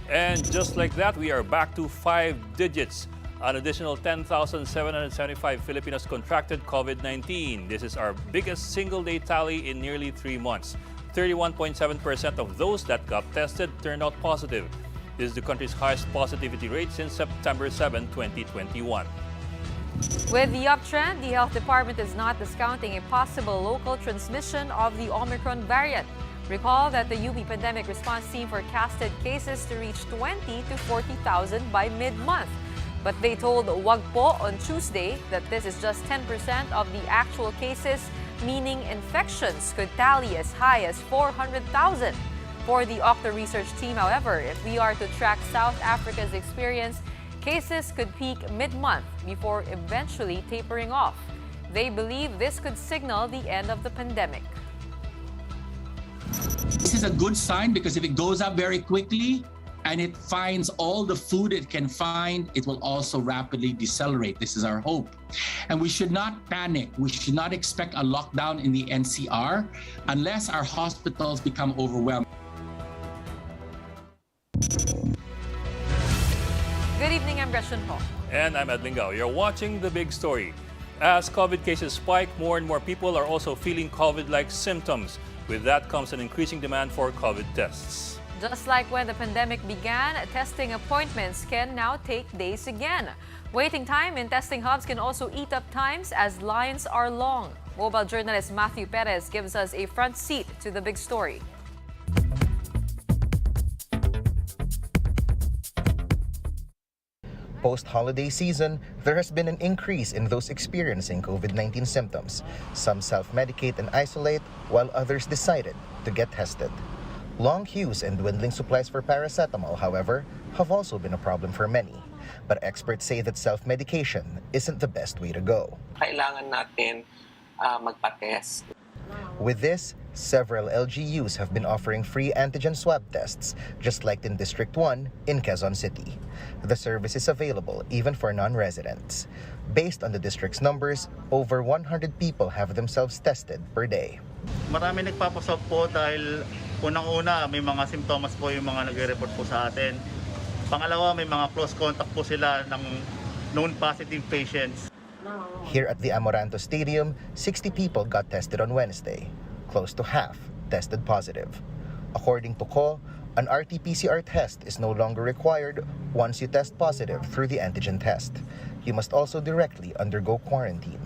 And just like that, we are back to 5 digits. An additional 10,775 Filipinos contracted COVID-19. This is our biggest single-day tally in nearly 3 months. 31.7% of those that got tested turned out positive. This is the country's highest positivity rate since September 7, 2021. With the uptrend, the health department is not discounting a possible local transmission of the Omicron variant. Recall that the UP pandemic response team forecasted cases to reach 20 to 40,000 by mid-month. But they told Wag Po on Tuesday that this is just 10% of the actual cases, meaning infections could tally as high as 400,000. For the Octa research team, however, if we are to track South Africa's experience, cases could peak mid-month before eventually tapering off. They believe this could signal the end of the pandemic. This is a good sign because if it goes up very quickly and it finds all the food it can find, it will also rapidly decelerate. This is our hope. And we should not panic. We should not expect a lockdown in the NCR unless our hospitals become overwhelmed. Good evening, I'm Gretchen Ho. And I'm Ed Lingao. You're watching The Big Story. As COVID cases spike, more and more people are also feeling COVID-like symptoms. With that comes an increasing demand for COVID tests. Just like when the pandemic began, testing appointments can now take days again. Waiting time in testing hubs can also eat up times as lines are long. Mobile journalist Matthew Perez gives us a front seat to the big story. Post-holiday season, there has been an increase in those experiencing COVID-19 symptoms. Some self-medicate and isolate, while others decided to get tested. Long queues and dwindling supplies for paracetamol, however, have also been a problem for many. But experts say that self-medication isn't the best way to go. Kailangan natin magpa-test. With this, several LGUs have been offering free antigen swab tests, just like in District 1 in Quezon City. The service is available even for non-residents. Based on the district's numbers, over 100 people have themselves tested per day. Marami nagpapaswab po dahil unang-una may mga simptomas po yung mga nagre-report po sa atin. Pangalawa, may mga close contact po sila ng known positive patients. Here at the Amoranto Stadium, 60 people got tested on Wednesday. Close to half tested positive. According to Co, an RT-PCR test is no longer required once you test positive through the antigen test. You must also directly undergo quarantine.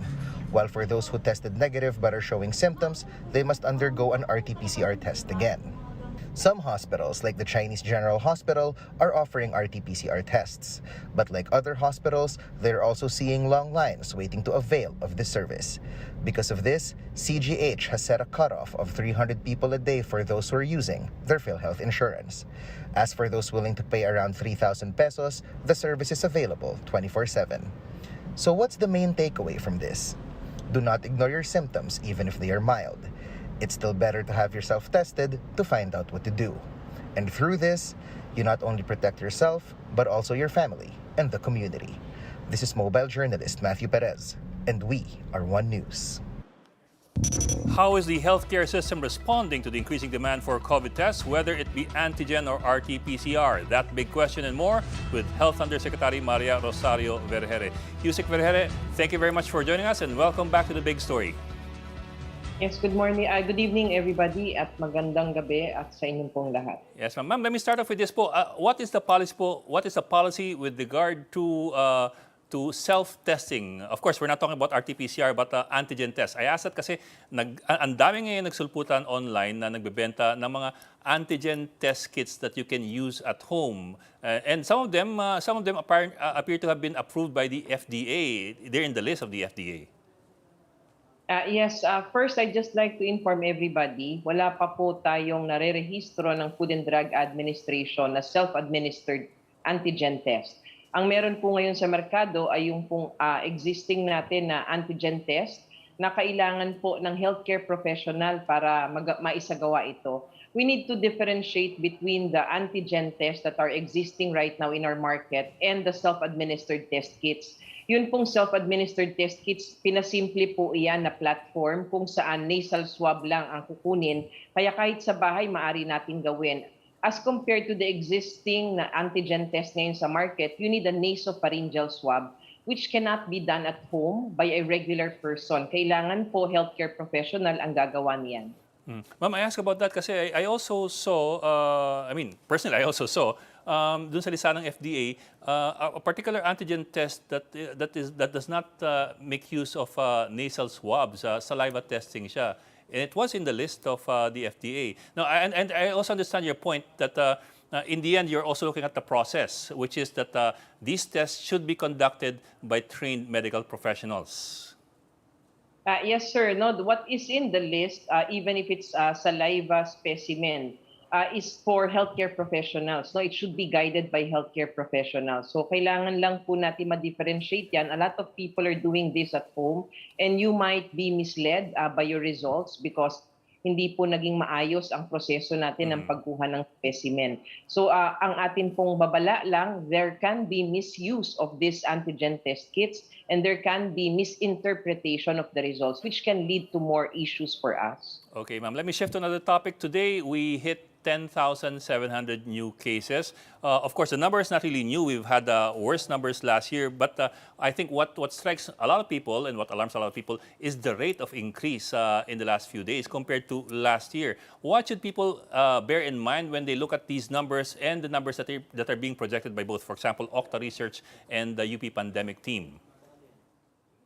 While for those who tested negative but are showing symptoms, they must undergo an RT-PCR test again. Some hospitals, like the Chinese General Hospital, are offering RT-PCR tests. But like other hospitals, they're also seeing long lines waiting to avail of this service. Because of this, CGH has set a cutoff of 300 people a day for those who are using their PhilHealth insurance. As for those willing to pay around 3,000 pesos, the service is available 24/7. So what's the main takeaway from this? Do not ignore your symptoms even if they are mild. It's still better to have yourself tested to find out what to do. And through this, you not only protect yourself, but also your family and the community. This is mobile journalist Matthew Perez, and we are One News. How is the healthcare system responding to the increasing demand for COVID tests, whether it be antigen or RT-PCR? That big question and more with Health Undersecretary Maria Rosario Vergere. Yusek Vergere, thank you very much for joining us and welcome back to The Big Story. Yes, good morning. Good evening, everybody, at magandang gabi at sa inyong pong lahat. Yes, ma'am. Ma'am, let me start off with this po. What is the policy with regard to self-testing? Of course, we're not talking about RT-PCR but antigen test. I asked that kasi ang dami ngayon nagsulputan online na nagbebenta ng mga antigen test kits that you can use at home. And some of them appear to have been approved by the FDA. They're in the list of the FDA. Yes, first I'd just like to inform everybody, wala pa po tayong nare-rehistro ng Food and Drug Administration na self-administered antigen test. Ang meron po ngayon sa merkado ay yung pong existing natin na antigen test na kailangan po ng healthcare professional para maisagawa ito. We need to differentiate between the antigen tests that are existing right now in our market and the self-administered test kits. Yun pong self-administered test kits, pinasimple po iyan na platform kung saan nasal swab lang ang kukunin. Kaya kahit sa bahay, maaari natin gawin. as compared to the existing na antigen test ngayon sa market, you need a nasopharyngeal swab which cannot be done at home by a regular person. Kailangan po healthcare professional ang gagawa niyan. Ma'am, I ask about that kasi I also saw, I mean, personally, I also saw dun sa lista ng FDA a particular antigen test that does not make use of nasal swabs, saliva testing siya. And it was in the list of the FDA. Now, and I also understand your point that in the end, you're also looking at the process, which is that these tests should be conducted by trained medical professionals. Yes, sir. No, what is in the list, even if it's saliva specimen, is for healthcare professionals. No, it should be guided by healthcare professionals. So kailangan lang po natin ma-differentiate yan. A lot of people are doing this at home, and you might be misled by your results because hindi po naging maayos ang proseso natin ng pagkuha ng specimen. So ang atin pong babala lang, there can be misuse of these antigen test kits and there can be misinterpretation of the results which can lead to more issues for us. Okay, ma'am. Let me shift to another topic. Today, we hit 10,700 new cases. Of course, the number is not really new. We've had worse numbers last year. But I think what strikes a lot of people and what alarms a lot of people is the rate of increase in the last few days compared to last year. What should people bear in mind when they look at these numbers and the numbers that are being projected by both, for example, Okta Research and the UP Pandemic Team?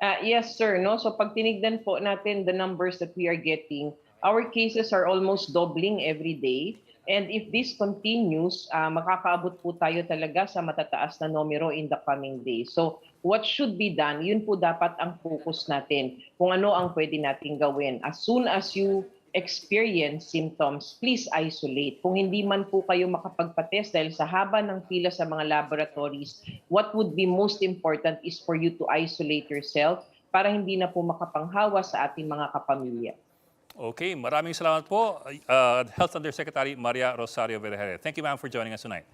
Yes, sir. No? So pag tinignan po natin the numbers that we are getting, our cases are almost doubling every day. And if this continues, makakaabot po tayo talaga sa matataas na numero in the coming days. So what should be done, yun po dapat ang focus natin. Kung ano ang pwede natin gawin. As soon as you experience symptoms, please isolate. Kung hindi man po kayo makapagpa-test dahil sa haba ng pila sa mga laboratories, what would be most important is for you to isolate yourself para hindi na po makapanghawa sa ating mga kapamilya. Okay, maraming salamat po, Health Undersecretary Maria Rosario Vergere. Thank you, ma'am, for joining us tonight.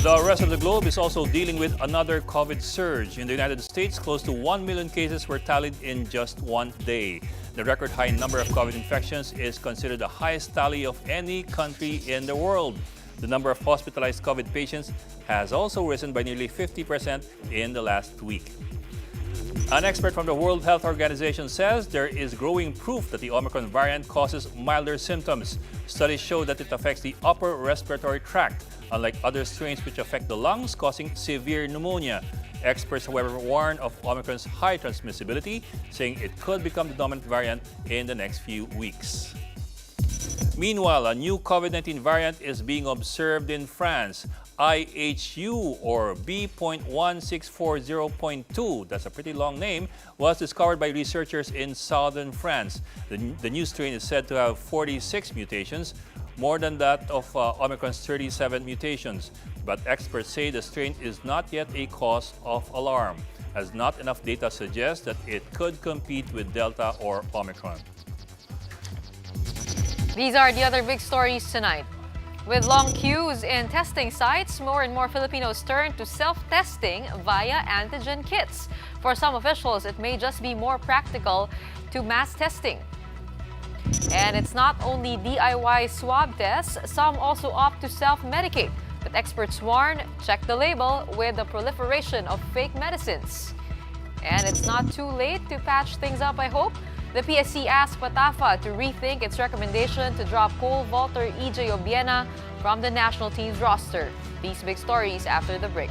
The rest of the globe is also dealing with another COVID surge. In the United States, close to 1 million cases were tallied in just one day. The record high number of COVID infections is considered the highest tally of any country in the world. The number of hospitalized COVID patients has also risen by nearly 50% in the last week. An expert from the World Health Organization says there is growing proof that the Omicron variant causes milder symptoms. Studies show that it affects the upper respiratory tract, unlike other strains which affect the lungs, causing severe pneumonia. Experts, however, warn of Omicron's high transmissibility, saying it could become the dominant variant in the next few weeks. Meanwhile, a new COVID-19 variant is being observed in France. IHU, or B.1640.2, that's a pretty long name, was discovered by researchers in southern France. The new strain is said to have 46 mutations, more than that of Omicron's 37 mutations. But experts say the strain is not yet a cause of alarm, as not enough data suggests that it could compete with Delta or Omicron. These are the other big stories tonight. With long queues in testing sites, more and more Filipinos turn to self-testing via antigen kits. For some officials, it may just be more practical to mass testing. And it's not only DIY swab tests, some also opt to self-medicate. But experts warn, check the label with the proliferation of fake medicines. And it's not too late to patch things up, I hope. The PSC asked PATAFA to rethink its recommendation to drop pole vaulter EJ Obiena from the national team's roster. These big stories after the break.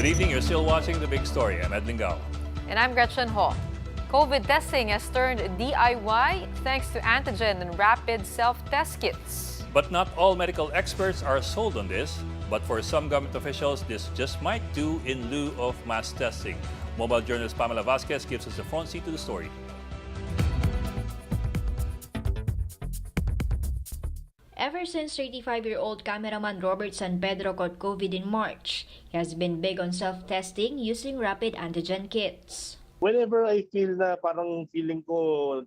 Good evening. You're still watching The Big Story. I'm Ed Lingao. And I'm Gretchen Ho. COVID testing has turned DIY thanks to antigen and rapid self-test kits. But not all medical experts are sold on this. But for some government officials, this just might do in lieu of mass testing. Mobile journalist Pamela Vasquez gives us the front seat to the story. Ever since 35-year-old cameraman Robert San Pedro caught COVID in March, he has been big on self-testing using rapid antigen kits. Whenever I feel na parang feeling ko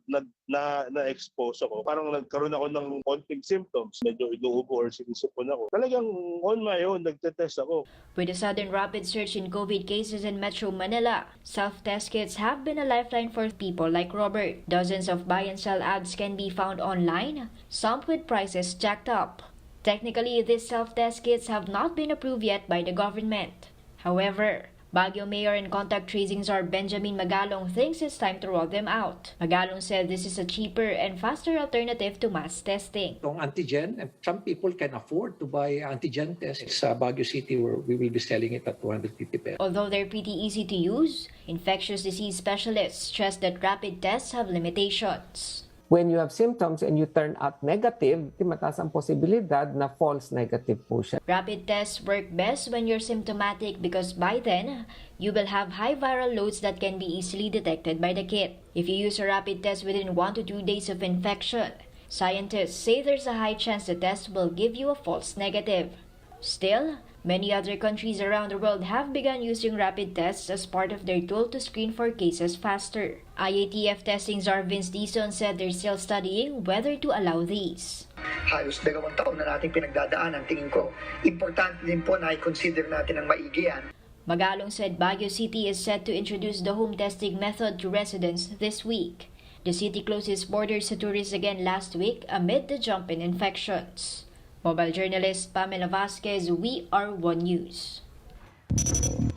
na-expose ako, parang nagkaroon ako ng konting symptoms, medyo inuubo or sinisipon ako. Talagang on my own, nagtetest ako. With a sudden rapid surge in COVID cases in Metro Manila, self-test kits have been a lifeline for people like Robert. Dozens of buy and sell ads can be found online, some with prices jacked up. Technically, these self-test kits have not been approved yet by the government. However, Baguio Mayor and contact tracing czar Benjamin Magalong thinks it's time to roll them out. Magalong said this is a cheaper and faster alternative to mass testing. Itong antigen, and some people can afford to buy antigen tests. Sa Baguio City, where we will be selling it at 250 pesos. Although they're pretty easy to use, infectious disease specialists stress that rapid tests have limitations. When you have symptoms and you turn out negative, mataas ang posibilidad na false negative po siya. Rapid tests work best when you're symptomatic because by then, you will have high viral loads that can be easily detected by the kit. If you use a rapid test within 1 to 2 days of infection, scientists say there's a high chance the test will give you a false negative. Still, many other countries around the world have begun using rapid tests as part of their tool to screen for cases faster. IATF testing czar Vince Dizon said they're still studying whether to allow these. Halos 2 taon na nating pinagdadaanan, tingin ko. Importante din po na i-consider natin ang maigi yan. Magalong said Baguio City is set to introduce the home testing method to residents this week. The city closed its borders to tourists again last week amid the jump in infections. Mobile journalist Pamela Vasquez, We Are One News.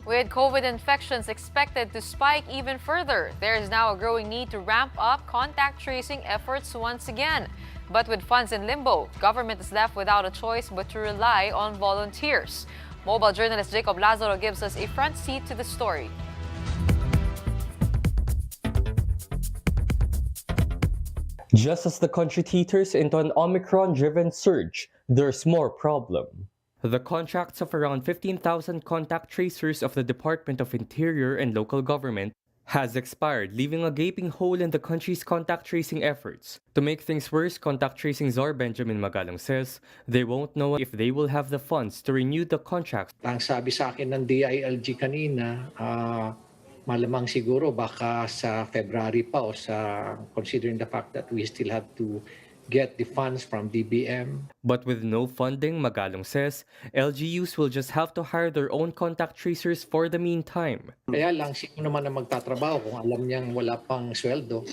With COVID infections expected to spike even further, there is now a growing need to ramp up contact tracing efforts once again. But with funds in limbo, government is left without a choice but to rely on volunteers. Mobile journalist Jacob Lazaro gives us a front seat to the story. Just as the country teeters into an Omicron-driven surge, there's more problem. The contracts of around 15,000 contact tracers of the Department of Interior and local government has expired, leaving a gaping hole in the country's contact tracing efforts. To make things worse, contact tracing czar Benjamin Magalong says they won't know if they will have the funds to renew the contracts. Ang sabi sa akin ng DILG kanina, malamang siguro baka sa February pa o sa considering the fact that we still have to get the funds from DBM. But with no funding, Magalong says, LGUs will just have to hire their own contact tracers for the meantime. Kaya lang, sino naman na magtatrabaho kung alam niyang wala pang sweldo?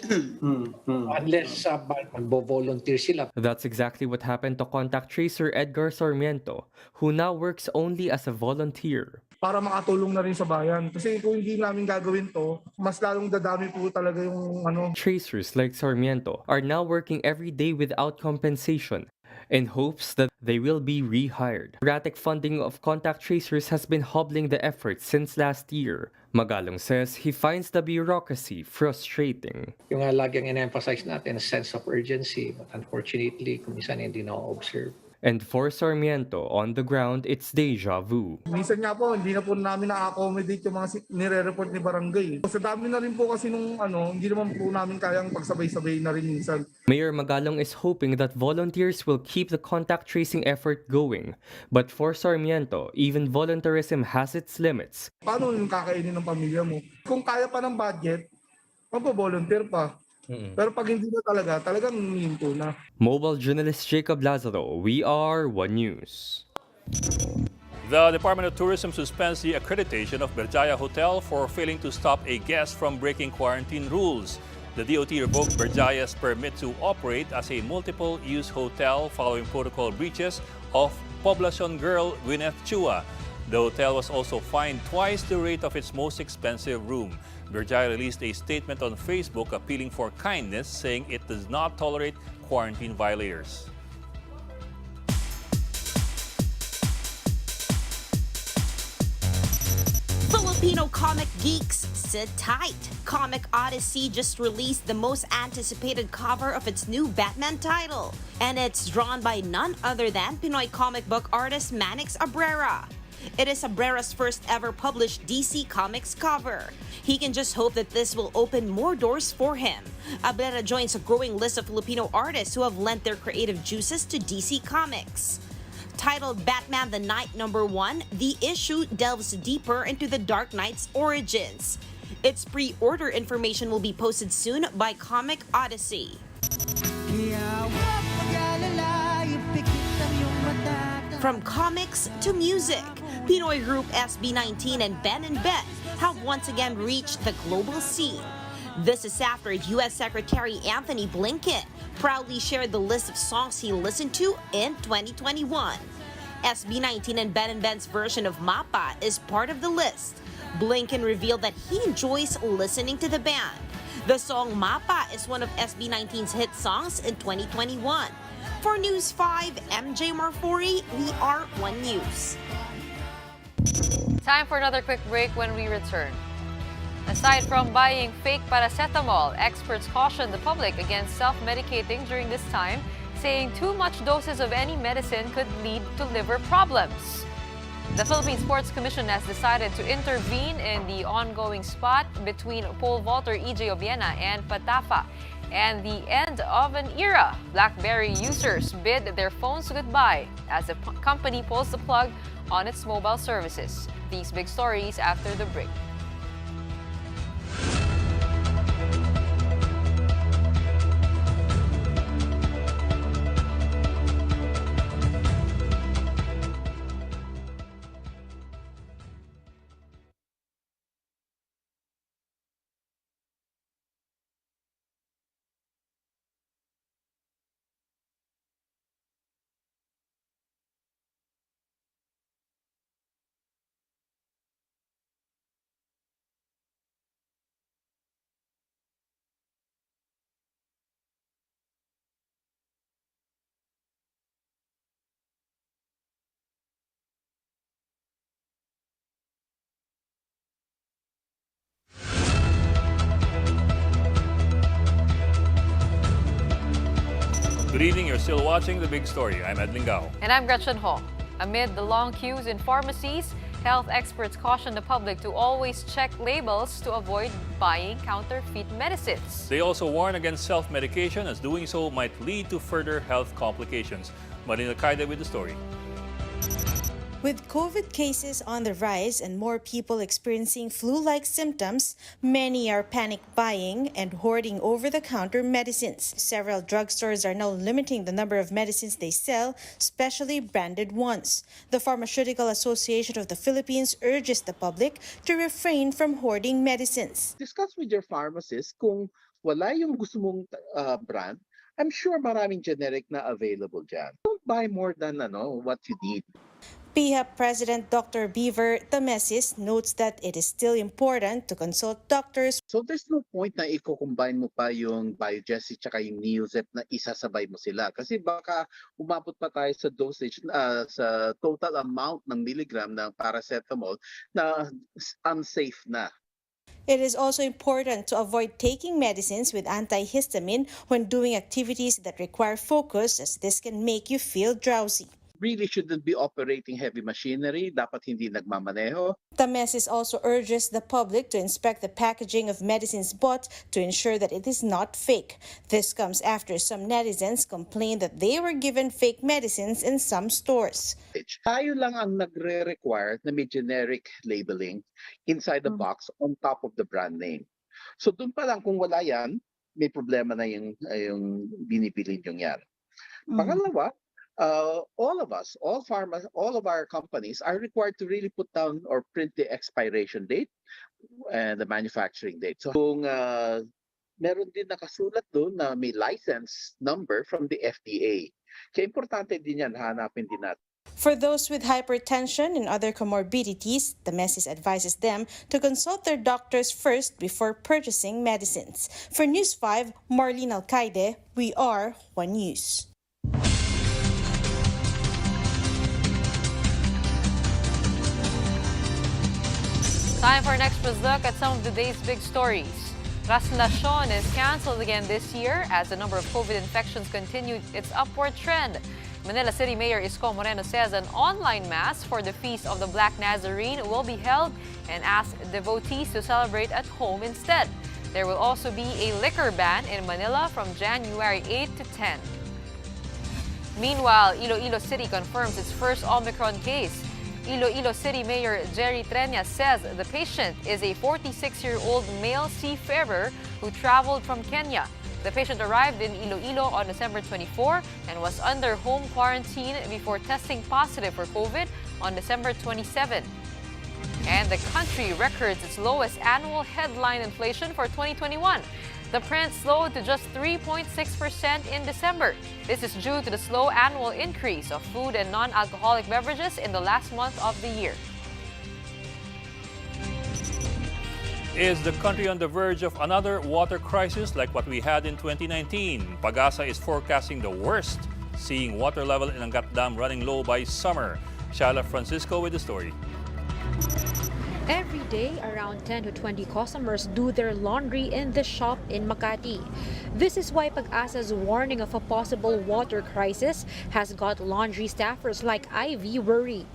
Unless magbo-volunteer sila. That's exactly what happened to contact tracer Edgar Sarmiento, who now works only as a volunteer. Para makatulong na rin sa bayan. Kasi kung hindi namin gagawin to, mas lalong dadami po talaga yung Tracers like Sarmiento are now working every day without compensation in hopes that they will be rehired. Erratic funding of contact tracers has been hobbling the effort since last year. Magalong says he finds the bureaucracy frustrating. Yung lagi ang in-emphasize natin, a sense of urgency, but unfortunately, kung minsan hindi na-observe. And for Sarmiento, on the ground, it's deja vu. Minsan nga po, hindi na po namin na-accommodate yung mga nire-report ni barangay. Sa dami na rin po kasi nung hindi naman po namin kayang pagsabay-sabay na rin minsan. Mayor Magalong is hoping that volunteers will keep the contact tracing effort going. But for Sarmiento, even volunteerism has its limits. Paano yung kakainin ng pamilya mo? Kung kaya pa ng budget, magpo-volunteer pa. Pero pag hindi na talagang hihinto na. Mobile journalist Jacob Lazaro, We Are One News. The Department of Tourism suspends the accreditation of Berjaya Hotel for failing to stop a guest from breaking quarantine rules. The DOT revoked Berjaya's permit to operate as a multiple-use hotel following protocol breaches of Poblacion girl Gwyneth Chua. The hotel was also fined twice the rate of its most expensive room. Berjaya released a statement on Facebook appealing for kindness, saying it does not tolerate quarantine violators. Filipino comic geeks, sit tight. Comic Odyssey just released the most anticipated cover of its new Batman title. And it's drawn by none other than Pinoy comic book artist Manix Abrera. It is Abrera's first ever published DC Comics cover. He can just hope that this will open more doors for him. Abrera joins a growing list of Filipino artists who have lent their creative juices to DC Comics. Titled Batman the Knight #1, the issue delves deeper into the Dark Knight's origins. Its pre-order information will be posted soon by Comic Odyssey. From comics to music, Pinoy group SB19 and Ben and Bet have once again reached the global scene. This is after U.S. Secretary Anthony Blinken proudly shared the list of songs he listened to in 2021. SB19 and Ben Ben's version of Mapa is part of the list. Blinken revealed that he enjoys listening to the band. The song Mapa is one of SB19's hit songs in 2021. For News 5, MJ Marfori, we are One News. Time for another quick break. When we return, aside from buying fake paracetamol, experts caution the public against self-medicating during this time, saying too much doses of any medicine could lead to liver problems. The Philippine Sports Commission has decided to intervene in the ongoing spat between pole vaulter EJ Obiena and PATAFA and the end of an era. Blackberry users bid their phones goodbye as the company pulls the plug on its mobile services. These big stories after the break. Good evening. You're still watching The Big Story. I'm Ed Lingao. And I'm Gretchen Ho. Amid the long queues in pharmacies, health experts caution the public to always check labels to avoid buying counterfeit medicines. They also warn against self-medication, as doing so might lead to further health complications. Marina Kaide with the story. With COVID cases on the rise and more people experiencing flu-like symptoms, many are panic buying and hoarding over-the-counter medicines. Several drugstores are now limiting the number of medicines they sell, especially branded ones. The Pharmaceutical Association of the Philippines urges the public to refrain from hoarding medicines. Discuss with your pharmacist kung wala yung gusto mong brand. I'm sure maraming generic na available dyan. Don't buy more than what you need. PHAP President Dr. Beaver Tamesis notes that it is still important to consult doctors. So there's no point na i-combine mo pa yung Biogesic at yung Neozep na isasabay mo sila. Kasi baka umabot pa tayo sa dosage, sa total amount ng milligram ng paracetamol na unsafe na. It is also important to avoid taking medicines with antihistamine when doing activities that require focus, as this can make you feel drowsy. Really shouldn't be operating heavy machinery. Dapat hindi nagmamaneho. Tamesis also urges the public to inspect the packaging of medicines bought to ensure that it is not fake. This comes after some netizens complained that they were given fake medicines in some stores. Tayo lang ang nagre-require na may generic labeling inside the box on top of the brand name. So doon pa lang kung wala yan, may problema na yung binibili nyo yan. Pangalawa, all of us, all of our companies are required to really put down or print the expiration date and the manufacturing date. So kung meron din nakasulat doon na may license number from the FDA, kaya importante din yan, hanapin din natin. For those with hypertension and other comorbidities, the message advises them to consult their doctors first before purchasing medicines. For News 5, Marlene Alcaide, we are One News. Time for an extra look at some of the day's big stories. Traslacion is canceled again this year as the number of COVID infections continued its upward trend. Manila City Mayor Isko Moreno says an online mass for the Feast of the Black Nazarene will be held and asks devotees to celebrate at home instead. There will also be a liquor ban in Manila from January 8 to 10. Meanwhile, Iloilo City confirms its first Omicron case. Iloilo City Mayor Jerry Trenya says the patient is a 46-year-old male seafarer who traveled from Kenya. The patient arrived in Iloilo on December 24 and was under home quarantine before testing positive for COVID on December 27. And the country records its lowest annual headline inflation for 2021. The print slowed to just 3.6% in December. This is due to the slow annual increase of food and non-alcoholic beverages in the last month of the year. Is the country on the verge of another water crisis like what we had in 2019? PAGASA is forecasting the worst, seeing water level in Angat Dam running low by summer. Shala Francisco with the story. Every day, around 10 to 20 customers do their laundry in the shop in Makati. This is why PAGASA's warning of a possible water crisis has got laundry staffers like Ivy worried.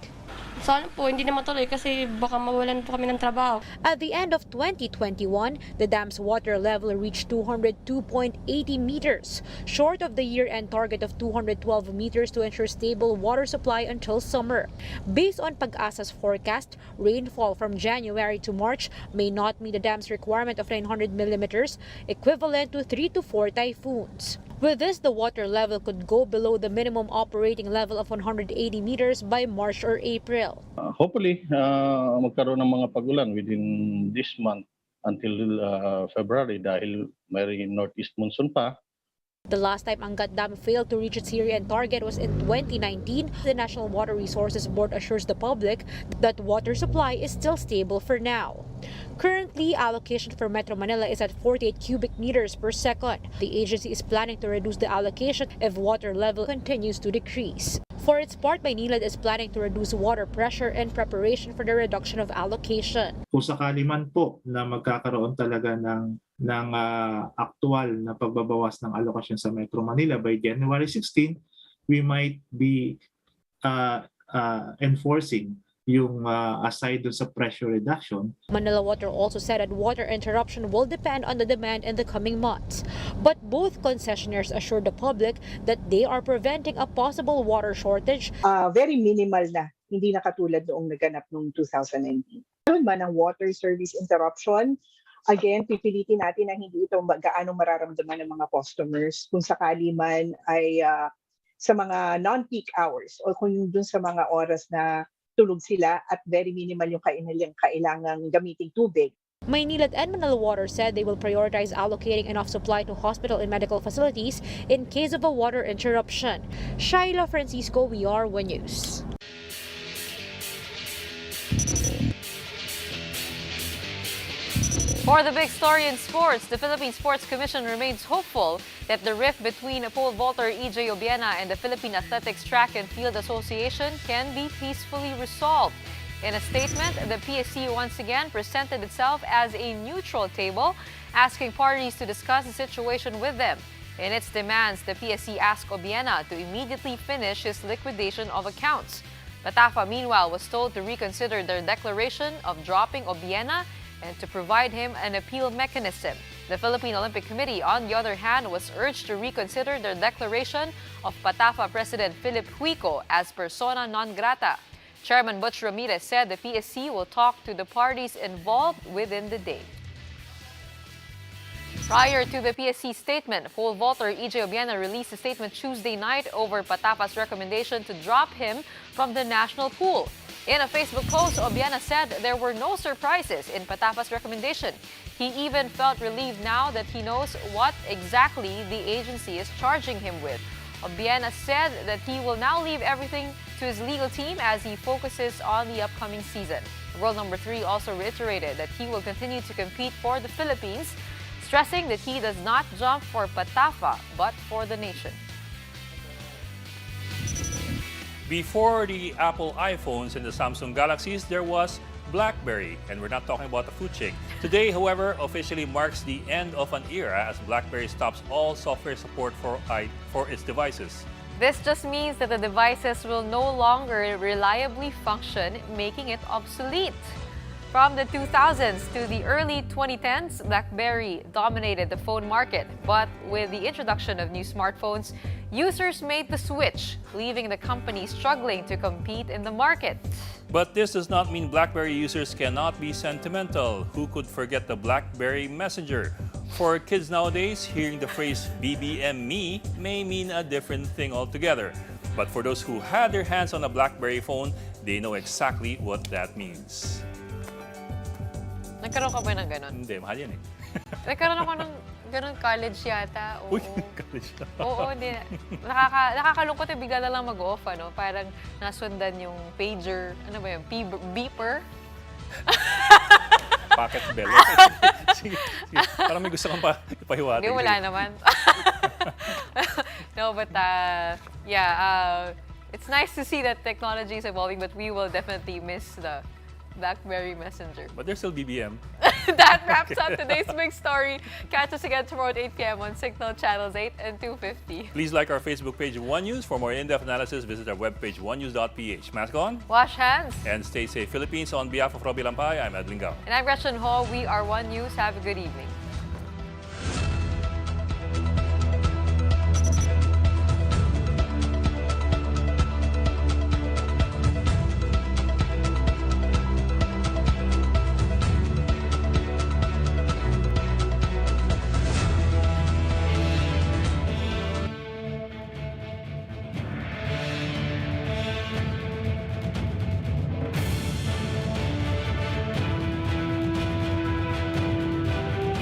Sana po, hindi na matuloy kasi baka mawalan po kami ng trabaho. At the end of 2021, the dam's water level reached 202.80 meters, short of the year-end target of 212 meters to ensure stable water supply until summer. Based on PAGASA's forecast, rainfall from January to March may not meet the dam's requirement of 900 millimeters, equivalent to 3 to 4 typhoons. With this, the water level could go below the minimum operating level of 180 meters by March or April. Hopefully, magkaroon ng mga pagulan within this month until February dahil may northeast monsoon pa. The last time Angat Dam failed to reach its year-end target was in 2019. The National Water Resources Board assures the public that water supply is still stable for now. Currently, allocation for Metro Manila is at 48 cubic meters per second. The agency is planning to reduce the allocation if water level continues to decrease. For its part, Maynilad is planning to reduce water pressure in preparation for the reduction of allocation. Kung sakali man po na magkakaroon talaga ng aktual na pagbabawas ng allocation sa Metro Manila by January 16, we might be enforcing yung aside dun sa pressure reduction. Manila Water also said that water interruption will depend on the demand in the coming months. But both concessionaires assured the public that they are preventing a possible water shortage. Very minimal na, hindi na katulad noong naganap noong 2019. Meron man ang water service interruption, again, pipilitin natin na hindi ito gaano mararamdaman ng mga customers. Kung sakali man ay sa mga non-peak hours o kung dun sa mga oras na tulog sila at very minimal yung kailangang gamiting tubig. Maynilad and Manila Water said they will prioritize allocating enough supply to hospital and medical facilities in case of a water interruption. Shaila Francisco, VR One News. For the big story in sports, the Philippine Sports Commission remains hopeful that the rift between pole vaulter EJ Obiena and the Philippine Athletics Track and Field Association can be peacefully resolved. In a statement, the PSC once again presented itself as a neutral table, asking parties to discuss the situation with them. In its demands, the PSC asked Obiena to immediately finish his liquidation of accounts. PATAFA, meanwhile, was told to reconsider their declaration of dropping Obiena and to provide him an appeal mechanism. The Philippine Olympic Committee, on the other hand, was urged to reconsider their declaration of PATAFA President Philip Huico as persona non grata. Chairman Butch Ramirez said the PSC will talk to the parties involved within the day. Prior to the PSC statement, pole vaulter EJ Obiena released a statement Tuesday night over PATAFA's recommendation to drop him from the national pool. In a Facebook post, Obiena said there were no surprises in PATAFA's recommendation. He even felt relieved now that he knows what exactly the agency is charging him with. Obiena said that he will now leave everything to his legal team as he focuses on the upcoming season. World number 3 also reiterated that he will continue to compete for the Philippines, stressing that he does not jump for PATAFA but for the nation. Before the Apple iPhones and the Samsung Galaxies, there was Blackberry, and we're not talking about the food chain. Today, however, officially marks the end of an era as Blackberry stops all software support for its devices. This just means that the devices will no longer reliably function, making it obsolete. From the 2000s to the early 2010s, BlackBerry dominated the phone market. But with the introduction of new smartphones, users made the switch, leaving the company struggling to compete in the market. But this does not mean BlackBerry users cannot be sentimental. Who could forget the BlackBerry Messenger? For kids nowadays, hearing the phrase BBM me may mean a different thing altogether. But for those who had their hands on a BlackBerry phone, they know exactly what that means. Nagkaroon ka ba ng ganon? Hindi, mahal yan eh. Nagkaroon ako ng ganon college yata. Oo. Uy, college na. Oo, hindi. Nakakalungkot eh, bigla na lang mag-off, ano? Parang nasundan yung pager, ano ba yun, beeper? Pocket bell. Sige, sige. Parang may gusto kang ipahiwatig. Hindi, wala naman. No, but it's nice to see that technology is evolving, but we will definitely miss the BlackBerry Messenger. But there's still BBM. That wraps up today's big story. Catch us again tomorrow at 8 p.m. on Signal Channels 8 and 250. Please like our Facebook page, One News. For more in-depth analysis, visit our webpage, onenews.ph. Mask on. Wash hands. And stay safe, Philippines. On behalf of Robbie Lampay, I'm Edwin Gao. And I'm Gretchen Ho. We are One News. Have a good evening.